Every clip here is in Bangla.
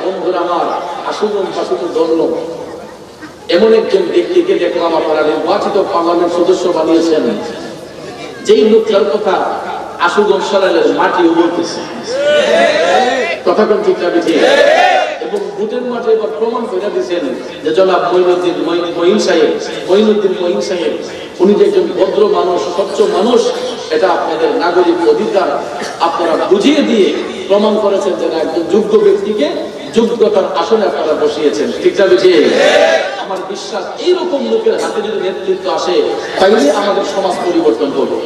বন্ধুরা আমার, আসুন ধরল এমন একজন ব্যক্তিকে দেখলাম আপনারা নির্বাচিত পার্লামেন্ট সদস্য বানিয়েছেন, যেই লোকটার কথা আশুগঞ্জ সরাইলের মাটিও বলতেছে, কথা কোন ঠিক না ঠিক? এবং ভোটের মাঠে এবার প্রমাণ করে দিয়েছেন যে জনাব মঈনুদ্দিন মঈন সাহেব উনি যে একজন ভদ্র মানুষ, স্বচ্ছ মানুষ, এটা আপনাদের নাগরিক অধিকার আপনারা বুঝিয়ে দিয়ে প্রমাণ করেছেন যে একজন যোগ্য ব্যক্তিকে যোগ্যতার আসনে আপনারা বসিয়েছেন, ঠিক না ঠিক? আমার বিশ্বাস এইরকম লোকের হাতে যদি নেতৃত্ব আসে তাইলে আমাদের সমাজ পরিবর্তন করবে,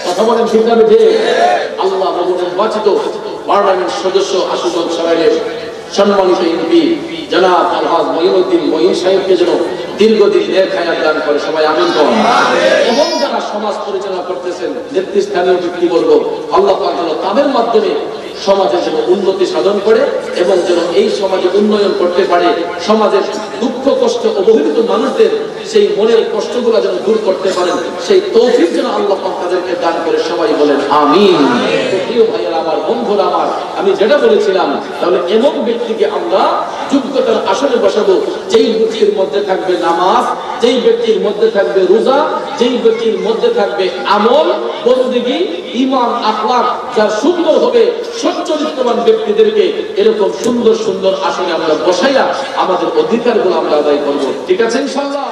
কথা বলেন ঠিক না ঠিক? আল্লাহ নির্বাচিত পার্লামেন্ট সদস্য আশুগঞ্জ সরাইলের সম্মানিত এমপি জনাব আলহাজ মঈনুদ্দিন মঈন সাহেবকে যেন দীর্ঘদিন নেখায়াত দান করে, সবাই আমিন বলুন। এবং যারা সমাজ পরিচালনা করতেছেন নেতৃস্থানীয় ব্যক্তি বলবো, আল্লাহ পাক যেন তাদের মাধ্যমে সমাজের যেন উন্নতি সাধন করে এবং যেন এই সমাজে উন্নয়ন করতে পারে, সমাজের দুঃখ কষ্ট অবহেলিত মানুষদের সেই মনের কষ্টগুলো যেন দূর করতে পারেন, সেই তৌফিক যেন আল্লাহ পাক তাদেরকে দান করে, সবাই বলেন আমিন। প্রিয় ভাইয়েরা আমার, বন্ধুরা আমার, আমি যেটা বলেছিলাম, তাহলে এমন ব্যক্তিকে আমরা যোগ্যতার আসনে বসাবো যেই ব্যক্তির মধ্যে থাকবে নামাজ, যেই ব্যক্তির মধ্যে থাকবে রোজা, যেই ব্যক্তির মধ্যে থাকবে আমল, বন্দেগী, ঈমান, আখলাক যার সুন্দর হবে, সচ্চরিত্রবান ব্যক্তিদেরকে এরকম সুন্দর সুন্দর আসনে আমরা বসাইয়া আমাদের অধিকারগুলো আমরা আদায় করবো, ঠিক আছে ইনশাআল্লাহ।